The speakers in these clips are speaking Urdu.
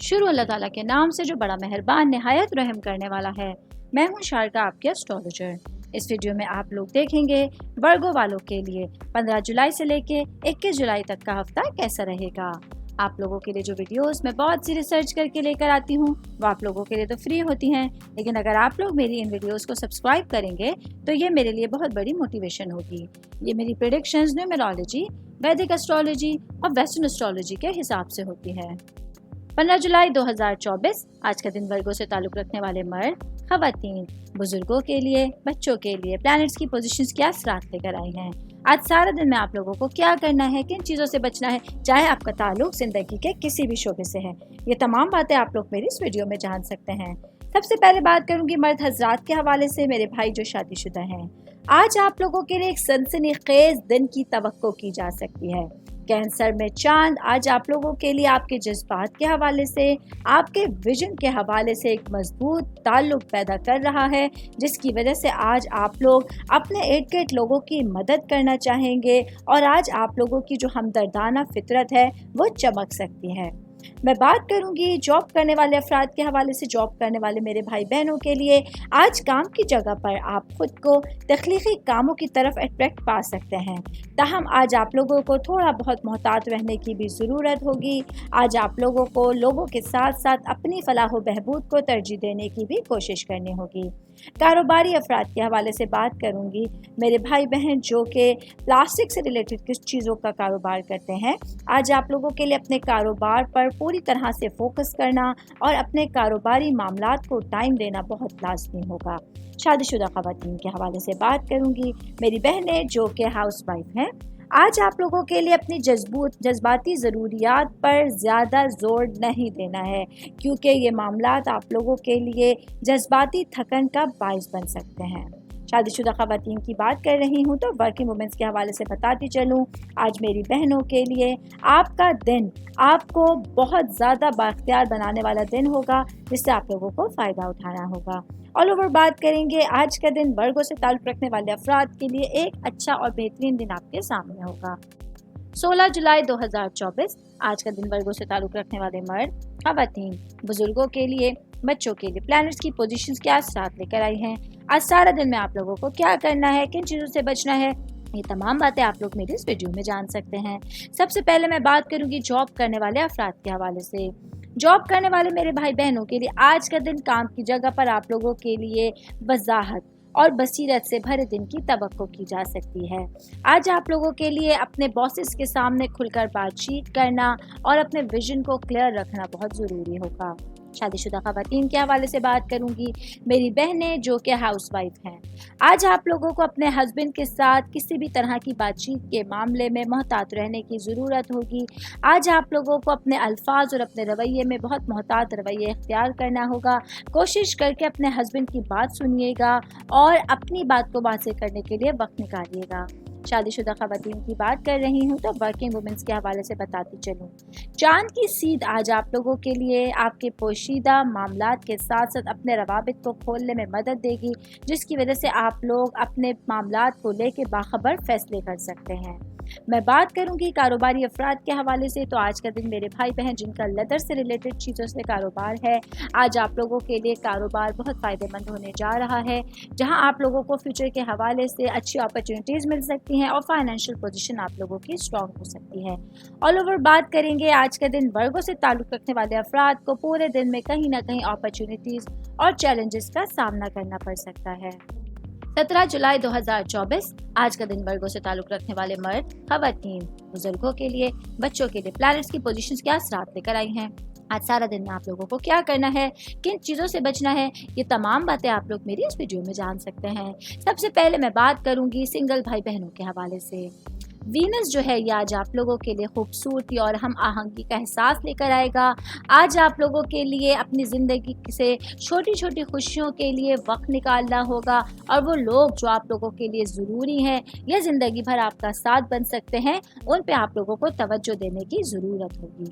شروع اللہ تعالیٰ کے نام سے جو بڑا مہربان نہایت رحم کرنے والا ہے۔ میں ہوں شارکا، آپ کے اسٹرالوجر۔ اس ویڈیو میں آپ لوگ دیکھیں گے ورگو والوں کے لیے 15 جولائی سے لے کے 21 جولائی تک کا ہفتہ کیسا رہے گا۔ آپ لوگوں کے لیے جو ویڈیوز میں بہت سی ریسرچ کر کے لے کر آتی ہوں وہ آپ لوگوں کے لیے تو فری ہوتی ہیں، لیکن اگر آپ لوگ میری ان ویڈیوز کو سبسکرائب کریں گے تو یہ میرے لیے بہت بڑی موٹیویشن ہوگی۔ یہ میری پریڈکشنز نیومرولوجی، ویدک اسٹرالوجی اور ویسٹرن اسٹرالوجی کے حساب سے ہوتی ہے۔ 15 جولائی 2024 آج کا دن ورگو سے تعلق رکھنے والے مرد، خواتین، بزرگوں کے لیے، بچوں کے لیے پلانٹس کی پوزیشنز کیا اثرات لے کر آئی ہیں۔ آج سارا دن میں آپ لوگوں کو کیا کرنا ہے، کن چیزوں سے بچنا ہے، چاہے آپ کا تعلق زندگی کے کسی بھی شعبے سے ہے، یہ تمام باتیں آپ لوگ میری اس ویڈیو میں جان سکتے ہیں۔ سب سے پہلے بات کروں گی مرد حضرات کے حوالے سے، میرے بھائی جو شادی شدہ ہیں۔ آج آپ لوگوں کے لیے ایک سنسنی خیز دن کی توقع کی جا سکتی ہے۔ کینسر میں چاند آج آپ لوگوں کے لیے آپ کے جذبات کے حوالے سے، آپ کے ویژن کے حوالے سے ایک مضبوط تعلق پیدا کر رہا ہے، جس کی وجہ سے آج آپ لوگ اپنے ارد گرد لوگوں کی مدد کرنا چاہیں گے اور آج آپ لوگوں کی جو ہمدردانہ فطرت ہے وہ چمک سکتی ہے۔ میں بات کروں گی جاب کرنے والے افراد کے حوالے سے۔ جاب کرنے والے میرے بھائی بہنوں کے لیے آج کام کی جگہ پر آپ خود کو تخلیقی کاموں کی طرف اٹریکٹ پا سکتے ہیں، تاہم آج آپ لوگوں کو تھوڑا بہت محتاط رہنے کی بھی ضرورت ہوگی۔ آج آپ لوگوں کو لوگوں کے ساتھ ساتھ اپنی فلاح و بہبود کو ترجیح دینے کی بھی کوشش کرنی ہوگی۔ کاروباری افراد کے حوالے سے بات کروں گی، میرے بھائی بہن جو کہ پلاسٹک سے ریلیٹڈ کچھ چیزوں کا کاروبار کرتے ہیں، آج آپ لوگوں کے لیے اپنے کاروبار پر پوری طرح سے فوکس کرنا اور اپنے کاروباری معاملات کو ٹائم دینا بہت لازمی ہوگا۔ شادی شدہ خواتین کے حوالے سے بات کروں گی، میری بہنیں جو کہ ہاؤس وائف ہیں، آج آپ لوگوں کے لیے اپنی جذباتی ضروریات پر زیادہ زور نہیں دینا ہے، کیونکہ یہ معاملات آپ لوگوں کے لیے جذباتی تھکن کا باعث بن سکتے ہیں۔ شادی شدہ خواتین کی بات کر رہی ہوں تو ورکنگ وومنس کے حوالے سے بتاتی چلوں، آج میری بہنوں کے لیے آپ کا دن آپ کو بہت زیادہ بااختیار بنانے والا دن ہوگا، جس سے آپ لوگوں کو فائدہ اٹھانا ہوگا۔ آل اوور بات کریں گے، آج کا دن ورگو سے تعلق رکھنے والے افراد کے لیے ایک اچھا اور بہترین دن آپ کے سامنے ہوگا۔ 16 جولائی 2024 آج کا دن ورگو سے تعلق رکھنے والے مرد، خواتین، بزرگوں کے لیے، بچوں کے لیے پلانٹس کی پوزیشنز کیا اثرات لے کر آئی ہیں۔ آج سارا دن میں آپ لوگوں کو کیا کرنا ہے، کن چیزوں سے بچنا ہے، یہ تمام باتیں آپ لوگ میری اس ویڈیو میں جان سکتے ہیں۔ سب سے پہلے میں بات کروں گی جاب کرنے والے افراد کے حوالے سے۔ جاب کرنے والے میرے بھائی بہنوں کے لیے آج کا دن کام کی جگہ پر آپ لوگوں کے لیے وضاحت اور بصیرت سے بھرے دن کی توقع کی جا سکتی ہے۔ آج آپ لوگوں کے لیے اپنے باسز کے سامنے کھل کر بات چیت کرنا اور اپنے ویژن کو کلیئر رکھنا بہت ضروری ہوگا۔ شادی شدہ خواتین کے حوالے سے بات کروں گی، میری بہنیں جو کہ ہاؤس وائف ہیں، آج آپ لوگوں کو اپنے ہسبینڈ کے ساتھ کسی بھی طرح کی بات چیت کے معاملے میں محتاط رہنے کی ضرورت ہوگی۔ آج آپ لوگوں کو اپنے الفاظ اور اپنے رویے میں بہت محتاط رویے اختیار کرنا ہوگا۔ کوشش کر کے اپنے ہسبینڈ کی بات سنیے گا اور اپنی بات کو واضح کرنے کے لیے وقت نکالیے گا۔ شادی شدہ خواتین کی بات کر رہی ہوں تو ورکنگ وومنس کے حوالے سے بتاتی چلوں، چاند کی سیدھ آج آپ لوگوں کے لیے آپ کے پوشیدہ معاملات کے ساتھ ساتھ اپنے روابط کو کھولنے میں مدد دے گی، جس کی وجہ سے آپ لوگ اپنے معاملات کو لے کے باخبر فیصلے کر سکتے ہیں۔ میں بات کروں گی کاروباری افراد کے حوالے سے تو آج کا دن میرے بھائی بہن جن کا لیدر سے ریلیٹڈ چیزوں سے کاروبار ہے، آج آپ لوگوں کے لیے کاروبار بہت فائدہ مند ہونے جا رہا ہے، جہاں آپ لوگوں کو فیوچر کے حوالے سے اچھی اپرچونیٹیز مل سکتی ہیں اور فائنینشیل پوزیشن آپ لوگوں کی اسٹرانگ ہو سکتی ہے۔ آل اوور بات کریں گے، آج کا دن ورگو سے تعلق رکھنے والے افراد کو پورے دن میں کہیں نہ کہیں اپرچونیٹیز اور چیلنجز کا سامنا کرنا پڑ سکتا ہے۔ 17 جولائی 2024 آج کا دن ورگو سے تعلق رکھنے والے مرد، خواتین، بزرگوں کے لیے، بچوں کے لیے پلانٹس کی پوزیشنز کیا اثرات لے کر آئی ہیں۔ آج سارا دن میں آپ لوگوں کو کیا کرنا ہے، کن چیزوں سے بچنا ہے، یہ تمام باتیں آپ لوگ میری اس ویڈیو میں جان سکتے ہیں۔ سب سے پہلے میں بات کروں گی سنگل بھائی بہنوں کے حوالے سے۔ وینس جو ہے یہ آج آپ لوگوں کے لیے خوبصورتی اور ہم آہنگی کا احساس لے کر آئے گا۔ آج آپ لوگوں کے لیے اپنی زندگی سے چھوٹی چھوٹی خوشیوں کے لیے وقت نکالنا ہوگا، اور وہ لوگ جو آپ لوگوں کے لیے ضروری ہیں یا زندگی بھر آپ کا ساتھ بن سکتے ہیں، ان پہ آپ لوگوں کو توجہ دینے کی ضرورت ہوگی۔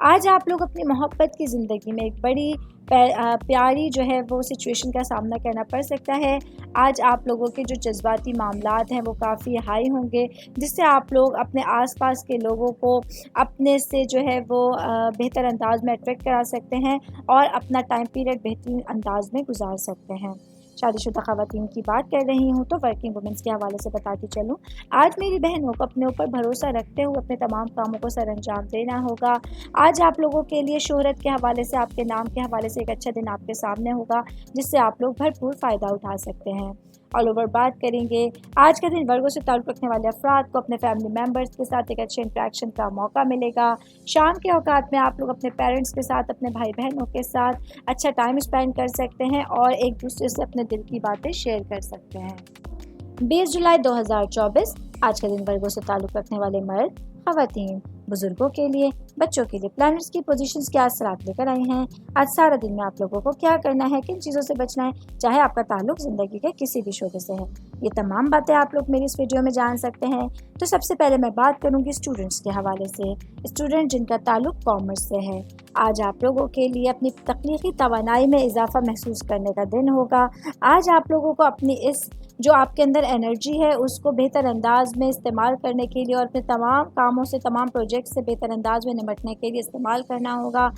آج آپ لوگ اپنی محبت کی زندگی میں ایک بڑی پیاری جو ہے وہ سچویشن کا سامنا کرنا پڑ سکتا ہے۔ آج آپ لوگوں کے جو جذباتی معاملات ہیں وہ کافی ہائی ہوں گے، جس سے آپ لوگ اپنے آس پاس کے لوگوں کو اپنے سے جو ہے وہ بہتر انداز میں اٹریکٹ کرا سکتے ہیں اور اپنا ٹائم پیریڈ بہترین انداز میں گزار سکتے ہیں۔ شادی شدہ خواتین کی بات کر رہی ہوں تو ورکنگ وومنس کے حوالے سے بتاتی چلوں، آج میری بہنوں کو اپنے اوپر بھروسہ رکھتے ہوئے اپنے تمام کاموں کو سر انجام دینا ہوگا۔ آج آپ لوگوں کے لیے شہرت کے حوالے سے، آپ کے نام کے حوالے سے ایک اچھا دن آپ کے سامنے ہوگا، جس سے آپ لوگ بھرپور فائدہ اٹھا سکتے ہیں۔ آل اوور بات کریں گے، آج کا دن ورگوں سے تعلق رکھنے والے افراد کو اپنے فیملی ممبرس کے ساتھ ایک اچھے انٹریکشن کا موقع ملے گا۔ شام کے اوقات میں آپ لوگ اپنے پیرنٹس کے ساتھ، اپنے بھائی بہنوں کے ساتھ اچھا ٹائم اسپینڈ کر سکتے ہیں اور ایک دوسرے سے اپنے دل کی باتیں شیئر کر سکتے ہیں۔ 20 جولائی 2024 آج کا دن ورگوں سے تعلق رکھنے والے مرد، خواتین، بزرگوں کے لیے، بچوں کے لیے پلانٹس کی پوزیشنز کیا اثرات لے کر آئی ہیں۔ آج سارا دن میں آپ لوگوں کو کیا کرنا ہے، کن چیزوں سے بچنا ہے، چاہے آپ کا تعلق زندگی کے کسی بھی شعبے سے ہے، یہ تمام باتیں آپ لوگ میری اس ویڈیو میں جان سکتے ہیں۔ تو سب سے پہلے میں بات کروں گی اسٹوڈنٹس کے حوالے سے۔ اسٹوڈنٹ جن کا تعلق کامرس سے ہے، آج آپ لوگوں کے لیے اپنی تخلیقی توانائی میں اضافہ محسوس کرنے کا دن ہوگا۔ آج آپ لوگوں کو اپنی اس جو آپ کے اندر انرجی ہے اس کو بہتر انداز میں استعمال کرنے کے لیے اور پھر تمام کاموں سے، تمام پروجیکٹ سے بہتر انداز میں نمٹنے کے لیے استعمال کرنا ہوگا۔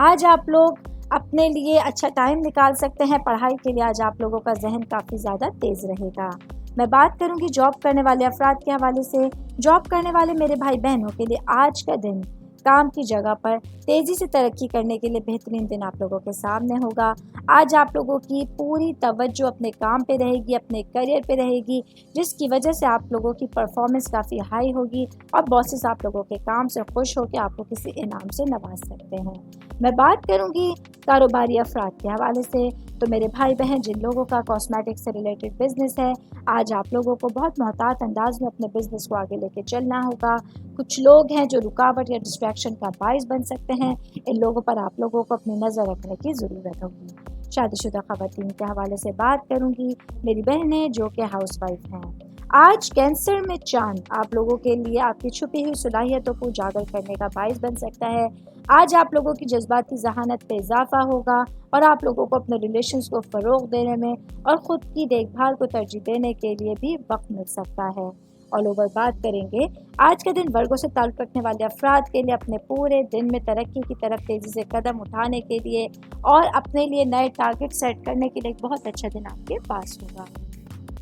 آج آپ لوگ اپنے لیے اچھا ٹائم نکال سکتے ہیں، پڑھائی کے لیے آج آپ لوگوں کا ذہن کافی زیادہ تیز رہے گا۔ میں بات کروں گی جاب کرنے والے افراد کے حوالے سے۔ جاب کرنے والے میرے بھائی بہنوں کے لیے آج کا دن کام کی جگہ پر تیزی سے ترقی کرنے کے لیے بہترین دن آپ لوگوں کے سامنے ہوگا۔ آج آپ لوگوں کی پوری توجہ اپنے کام پہ رہے گی، اپنے کریئر پہ رہے گی، جس کی وجہ سے آپ لوگوں کی پرفارمنس کافی ہائی ہوگی اور باسز آپ لوگوں کے کام سے خوش ہو کے آپ کو کسی انعام سے نواز سکتے ہیں۔ میں بات کروں گی کاروباری افراد کے حوالے سے، تو میرے بھائی بہن جن لوگوں کا کاسمیٹک سے ریلیٹڈ بزنس ہے، آج آپ لوگوں کو بہت محتاط انداز میں اپنے بزنس کو آگے لے کے چلنا ہوگا۔ کچھ لوگ ہیں جو رکاوٹ یا ڈسٹریکشن کا باعث بن سکتے ہیں، ان لوگوں پر آپ لوگوں کو اپنی نظر رکھنے کی ضرورت ہوگی۔ شادی شدہ خواتین کے حوالے سے بات کروں گی، میری بہنیں جو کہ ہاؤس وائف ہیں، آج کینسر میں چاند آپ لوگوں کے لیے آپ کی چھپی ہوئی صلاحیتوں کو اجاگر کرنے کا باعث بن سکتا ہے۔ آج آپ لوگوں کی جذباتی ذہانت پہ اضافہ ہوگا اور آپ لوگوں کو اپنے ریلیشنز کو فروغ دینے میں اور خود کی دیکھ بھال کو ترجیح دینے کے لیے بھی وقت مل سکتا ہے۔ آل اوور بات کریں گے، آج کا دن ورگوں سے تعلق رکھنے والے افراد کے لیے اپنے پورے دن میں ترقی کی طرف تیزی سے قدم اٹھانے کے لیے اور اپنے لیے نئے ٹارگٹ سیٹ کرنے کے لیے ایک بہت اچھا دن آپ کے پاس ہوگا۔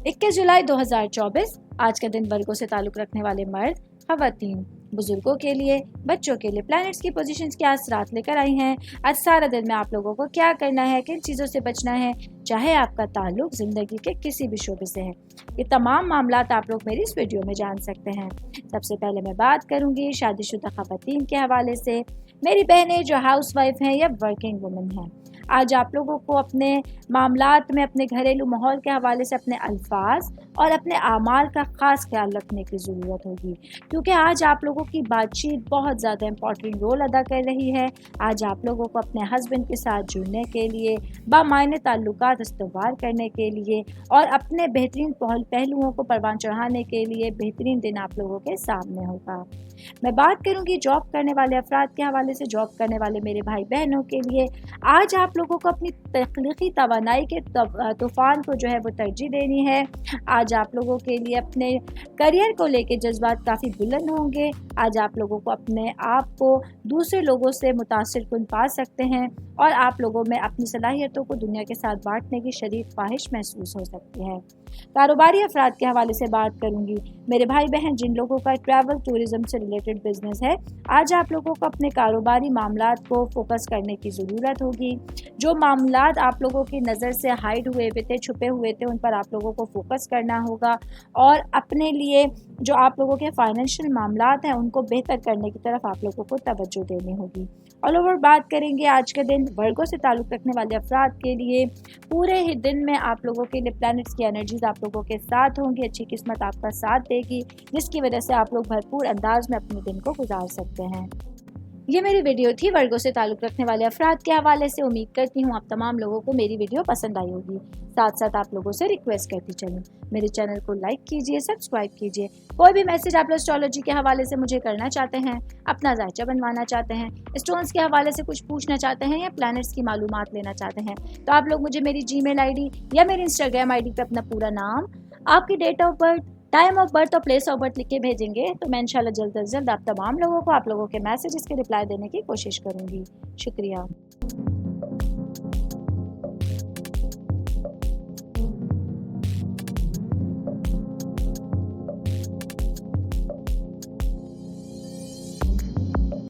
21 جولائی 2024 آج کا دن ورگوں سے تعلق رکھنے والے مرد، خواتین، بزرگوں کے لیے، بچوں کے لیے پلانٹس کی پوزیشنز کیا اثرات لے کر آئی ہیں۔ آج سارا دن میں آپ لوگوں کو کیا کرنا ہے، کن چیزوں سے بچنا ہے، چاہے آپ کا تعلق زندگی کے کسی بھی شعبے سے ہے، یہ تمام معاملات آپ لوگ میری اس ویڈیو میں جان سکتے ہیں۔ سب سے پہلے میں بات کروں گی شادی شدہ خواتین کے حوالے سے، میری بہنیں جو ہاؤس وائف ہیں یا ورکنگ وومن ہیں، آج آپ لوگوں کو اپنے معاملات میں اپنے گھریلو ماحول کے حوالے سے اپنے الفاظ اور اپنے اعمال کا خاص خیال رکھنے کی ضرورت ہوگی، کیونکہ آج آپ لوگوں کی بات چیت بہت زیادہ امپورٹنٹ رول ادا کر رہی ہے۔ آج آپ لوگوں کو اپنے ہسبینڈ کے ساتھ جڑنے کے لیے، بامعنی تعلقات استوار کرنے کے لیے اور اپنے بہترین پہلوؤں کو پروان چڑھانے کے لیے بہترین دن آپ لوگوں کے سامنے ہوگا۔ میں بات کروں گی جاب کرنے والے افراد کے حوالے سے، جاب کرنے والے میرے بھائی بہنوں کے لیے آج آپ لوگوں کو اپنی تخلیقی توانائی کے طوفان کو جو ہے وہ ترجیح دینی ہے۔ آج آپ لوگوں کے لیے اپنے کریئر کو لے کے جذبات کافی بلند ہوں گے۔ آج آپ لوگوں کو اپنے آپ کو دوسرے لوگوں سے متاثر کن پا سکتے ہیں اور آپ لوگوں میں اپنی صلاحیتوں کو دنیا کے ساتھ بانٹنے کی شدید خواہش محسوس ہو سکتی ہے۔ کاروباری افراد کے حوالے سے بات کروں گی، میرے بھائی بہن جن لوگوں کا ٹریول ٹورزم سے ریلیٹڈ بزنس ہے، آج آپ لوگوں کو اپنے کاروباری معاملات کو فوکس کرنے کی ضرورت ہوگی۔ جو معاملات آپ لوگوں کی نظر سے ہائڈ ہوئے تھے، چھپے ہوئے تھے، ان پر آپ لوگوں کو فوکس کرنا ہوگا اور اپنے لیے جو آپ لوگوں کے فائنینشیل معاملات ہیں ان کو بہتر کرنے کی طرف آپ لوگوں کو توجہ دینی ہوگی۔ آل اوور بات کریں گے، آج کے دن ورگوں سے تعلق رکھنے والے افراد کے لیے پورے ہی دن میں آپ لوگوں کے لیے پلانٹس کی انرجیز آپ لوگوں کے ساتھ ہوں گی، اچھی قسمت آپ کا ساتھ دے گی، جس کی وجہ سے آپ لوگ بھرپور انداز میں اپنے دن کو گزار سکتے ہیں۔ یہ میری ویڈیو تھی ورگو سے تعلق رکھنے والے افراد کے حوالے سے. امید کرتی ہوں آپ تمام لوگوں کو میری ویڈیو پسند آئی ہوگی. ساتھ ساتھ آپ لوگوں سے ریکویسٹ کرتی چلوں, میرے چینل کو لائک کیجیے, سبسکرائب کیجیے. کوئی بھی میسج آپ اسٹرالوجی کے حوالے سے مجھے کرنا چاہتے ہیں, اپنا ذائچہ بنوانا چاہتے ہیں, اسٹونز کے حوالے سے کچھ پوچھنا چاہتے ہیں یا پلانٹس کی معلومات لینا چاہتے ہیں, تو آپ لوگ مجھے میری جی میل آئی ڈی یا میری انسٹاگرام آئی ڈی پہ اپنا پورا نام, آپ کی date of birth, time of birth اور پلیس آف برتھ لکھ کے بھیجیں گے. تو میں انشاءاللہ جلد از جلد آپ تمام لوگوں کو آپ لوگوں کے میسیجز کے رپلائی دینے کی کوشش کروں گی. شکریہ.